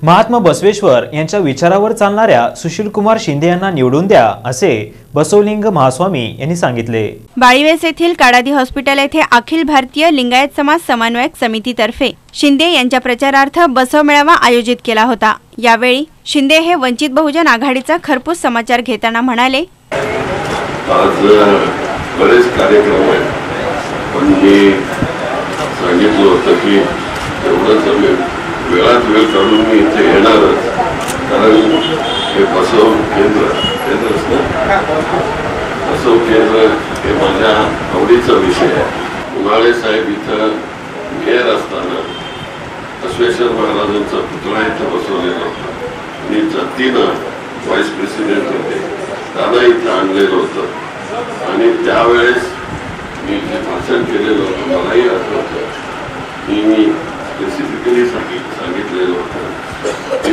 महात्मा बसवेश्वर यांच्या विचारावर चालणाऱ्या सुशीलकुमार शिंदे यांना निवडून द्या असे बसवलिंग महास्वामी यांनी सांगितले। बाळीवेस येथील काडादी हॉस्पिटल येथे अखिल भारतीय लिंगायत समाज समन्वयक समितीतर्फे शिंदे यांच्या प्रचारार्थ बसव मेळावा आयोजित केला होता। यावेळी शिंदे हे वंचित बहुजन आघाडीचा खरपूस समाचार घेताना म्हणाले, आज बरेच कार्यक्रम आहेत, पण मी सांगितलं होतं की एवढंच वेळात वेळ काढून मी इथे येणारच, कारण हे बसव केंद्र बसव केंद्र हे माझ्या आवडीचा विषय आहे। उन्हाळे साहेब इथं मेयर असताना बसवेश्वर महाराजांचा पुतळा इथं बसवलेला होता आणि जातीनं व्हाईस प्रेसिडेंट होते, त्यांना इथं आणलेलं होतं आणि त्यावेळेस मी जे भाषण केलेलं होतं मलाही आठवतं की मी स्पेसिफिकली सांगितलेलं होतं की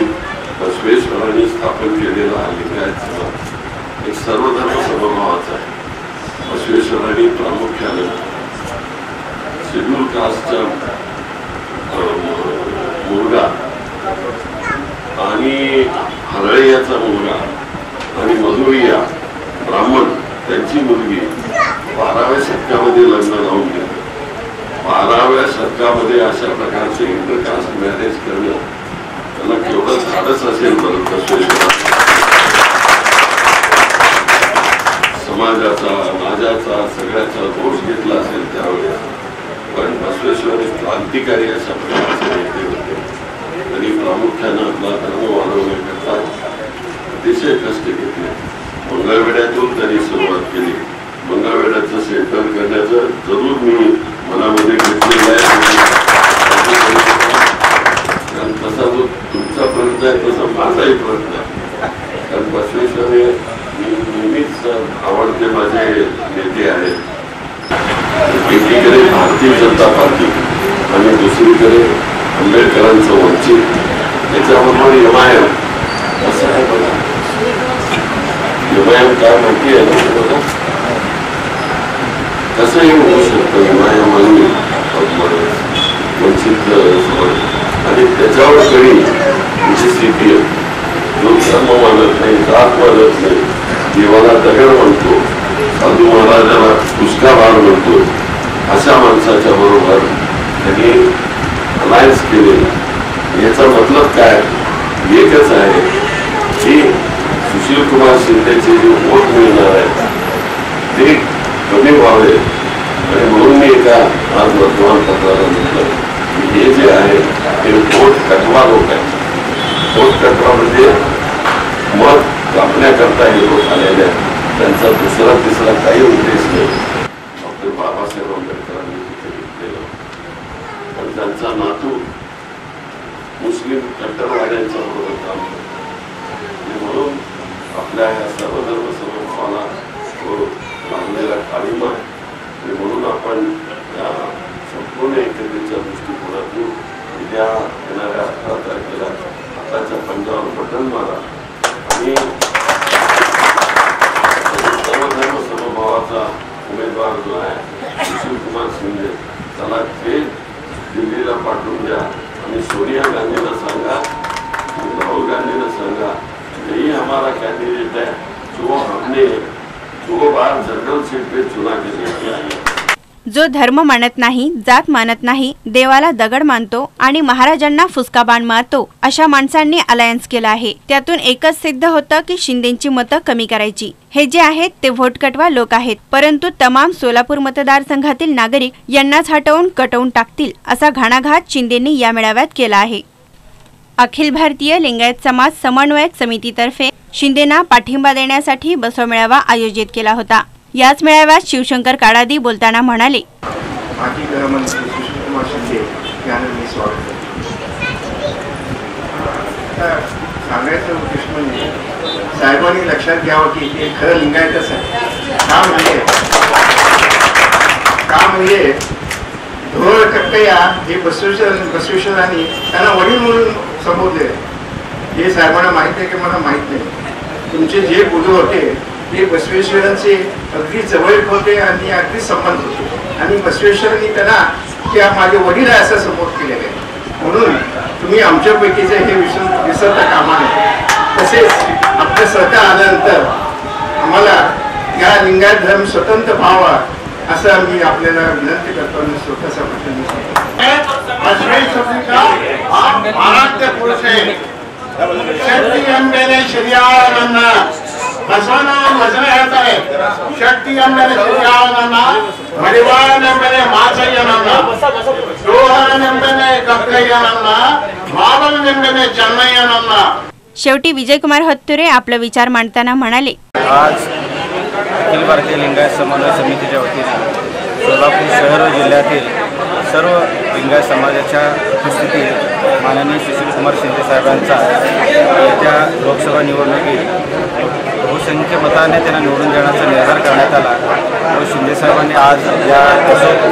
बसवेश्वरांनी स्थापन केलेला हा लिंगायत समाज एक सर्वधर्म समभावाचा आहे। बसवेश्वरांनी प्रामुख्याने शेड्यूल कास्टच्या मुलगा आणि हरळीयाचा मुलगा आणि मधुरिया ब्राह्मण त्यांची मुलगी 12व्या शतकामध्ये लग्न लावून गेली। 12व्या शतकामध्ये अशा प्रकारचे इंटरकास्ट मॅरेज करणं त्याला केवढं धाडस असेल बरं। बसवेश्वर समाजाचा माझ्याचा सगळ्याचा दोष घेतला असेल त्यावेळेस, पण बसवेश्वर क्रांतिकारी अशा प्रकारचे नेते होते आणि प्रामुख्यानं आपला धर्म वाढवण्याकरता अतिशय कष्ट घेतले। मंगळवेढ्यातून त्यांनी सुरुवात केली। मंगळवेढ्याचं सेंटर करण्याचं जरूर मी मनामध्ये घेतलेलं आहे, कारण तसा जो तुमचा प्रयत्न आहे तसा माझाही प्रयत्न आहे। कारण बसवेश्वर हे नेहमीच आवडते माझे नेते आहेत। एकीकडे भारतीय जनता पार्टी आणि दुसरीकडे आंबेडकरांचं वंचित, त्याच्याबरोबर एमआयएम असं आहे बघा। एमआयएम काय माहिती आहे ना बघा, कसंही होऊ शकतं एमआयएम आणि वंचित आणि त्याच्यावर कडी म्हणजे सीपीएम जो धर्म मानत नाही, जात मानत नाही, देवाला दगड म्हणतो, साधू महाराजाला पुष्काभार म्हणतो, अशा माणसाच्या बरोबर त्यांनी अलायन्स केलेला। याचा मतलब काय एकच आहे की सुशीलकुमार शिंदेचे जे वोट मिळणार आहे ते कमी व्हावे आणि म्हणून मी एका आज वर्तमानपत्राला म्हटलं की हे जे आहे ते वोट कटवा लोक आहे। वोट कटवा म्हणजे मत कापण्याकरता हे लोक आलेले आहेत, त्यांचा दुसरा तिसरा काही उद्देश नाही। डॉक्टर बाबासाहेब आंबेडकरांनी तिथे घेतलेलं, पण त्यांचा नातू मुस्लिम कट्टरवाद्यांच्या बरोबर काम करतो, म्हणून आपल्या या सर्वधर्म समभावाला लागलेला काळीमा आणि म्हणून आपण या संपूर्ण एकतेच्या दृष्टिकोनातून उद्या येणाऱ्या 18 तारखेला हाताच्या पंजावर बटन मारा आणि सर्वधर्म समभावाचा उमेदवार जो आहे सुशीलकुमार शिंदे त्याला थेट दिल्लीला पाठवून द्या आणि सोनिया गांधीला सांगा, राहुल गांधीला सांगा, यही हमारा कैंडिडेट है जो हमने 2 बार जनरल सीट पे चुना के लेके आए। जो धर्म मानत नाही, जात मानत नाही, देवाला दगड मानतो आणि महाराजांना फुसकाबाण मारतो, अशा माणसांनी अलायन्स केला आहे। त्यातून एकच सिद्ध होतं की शिंदेची मतं कमी करायची। हे जे आहेत ते व्होट कटवा लोक आहेत, परंतु तमाम सोलापूर मतदारसंघातील नागरिक यांनाच हटवून कटवून टाकतील असा घणाघात शिंदेंनी या मेळाव्यात केला आहे। अखिल भारतीय लिंगायत समाज समन्वयक समितीतर्फे शिंदेंना पाठिंबा देण्यासाठी बसव मेळावा आयोजित केला होता। याच मेळाव्यात शिवशंकर काडादी बोलताना म्हणाले, माजी गृहमंत्री सुशीलकुमार शिंदे यांना मी स्वागत करतो। सांगायचं उद्देश म्हणजे साहेबांनी लक्षात घ्यावं की हे खरं लिंगायतच आहे। का म्हणजे धोळ कट्टय्या हे बसवेश्वरांनी त्यांना वडील म्हणून संबोधले। हे साहेबांना माहित आहे की मला माहित नाही। तुमचे जे गुरु होते ते बसवेश्वरांचे अगदी जवळीक होते आणि अगदी संबंध होते आणि बसवेश्वरांनी त्यांना की माझे वडील आहे असं सपोर्ट केलेले, म्हणून तुम्ही आमच्यापैकीचे हे तसेच आपलं सरकार आल्यानंतर आम्हाला या लिंगायत धर्म स्वतंत्र व्हावा असं मी आपल्याला विनंती करतो आणि स्वतःचा महाराष्ट्र पुरुष आहे शक्ती अंबेने शरीरानंद बसवना वचन ಹೇಳ್ತಾರೆ ಶಕ್ತಿ ಅಂಬೆನೆ ಶರೀರಾನಂದ ಮಡಿವಾಳ ಎಂಬೆನೆ ಮಾಚಯ್ಯನಂದ ರೋಹನ ಎಂಬೆನೆ ಕಕ್ಕಯ್ಯನಂದ ಮಾವನ ಎಂಬೆನೆ ಚೆನ್ನಯ್ಯನಂದ. शेवटी विजयकुमार हत्तुरे आपला विचार मांडताना म्हणाले, आज अखिल भारतीय लिंगायत समन्वय समितीच्या वतीने सोलापूर शहर व जिल्ह्यातील सर्व लिंगायत समाजाच्या उपस्थितीत माननीय सुशीलकुमार शिंदे साहेबांचा येत्या लोकसभा निवडणुकीत बहुसंख्य मताने त्यांना निवडून देण्याचा निर्धार करण्यात आला व शिंदे साहेबांनी आज या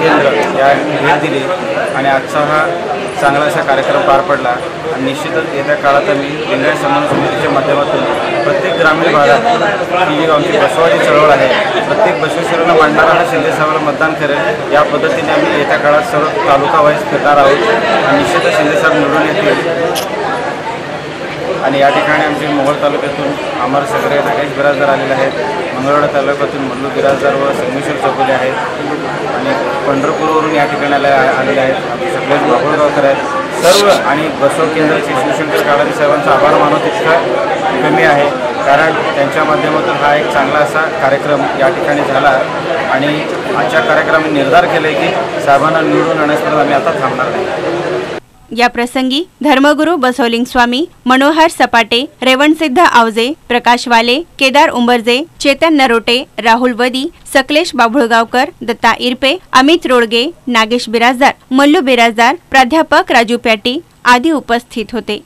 केंद्र या भेट दिली आणि आजचा हा चांगला असा कार्यक्रम पार पडला. आणि निश्चितच येत्या काळात आम्ही लिंगायत समन्वय समितीच्या माध्यमातून प्रत्येक ग्रामीण भागात ही जी आमची बसवाची चळवळ आहे प्रत्येक बसवेश्वरांना मांडणारा हा शिंदे साहेबाला मतदान करेल या पद्धतीने आम्ही येत्या काळात सर्व तालुका वाईज फिरणार आहोत आणि निश्चितच शिंदे साहेब निवडून येतील. आणि या ठिकाणी आमचे मोहोळ तालुक्यातून अमर सगळे नागेश बिराजदार आलेले आहेत, मंगळवेढा तालुक्यातून मल्लू बिराजदार व संगमेश्वर चौगुले आहेत आणि पंढरपूरवरून या ठिकाणी आलेले आहेत. आमचे सगळे बाभुळगावकर आहेत सर्व आणि बसव केंद्राचे शिवशंकर काळारी साहेबांचा आभार मानव तितका कमी आहे कारण त्यांच्या माध्यमातून हा एक चांगला असा कार्यक्रम या ठिकाणी झाला आणि आजच्या कार्यक्रमाने निर्धार केले की साहेबांना निवडून आणण्यापर्यंत आम्ही आता थांबणार नाही. या प्रसंगी धर्मगुरू बसवलिंग स्वामी, मनोहर सपाटे, रेवणसिद्ध आवजे, प्रकाश वाले, केदार उंबरजे, चेतन नरोटे, राहुल वदी, सकलेश बाभुळगावकर, दत्ता इरपे, अमित रोडगे, नागेश बिराजदार, मल्लू बिराजदार, प्राध्यापक राजू प्याटी आदी उपस्थित होते.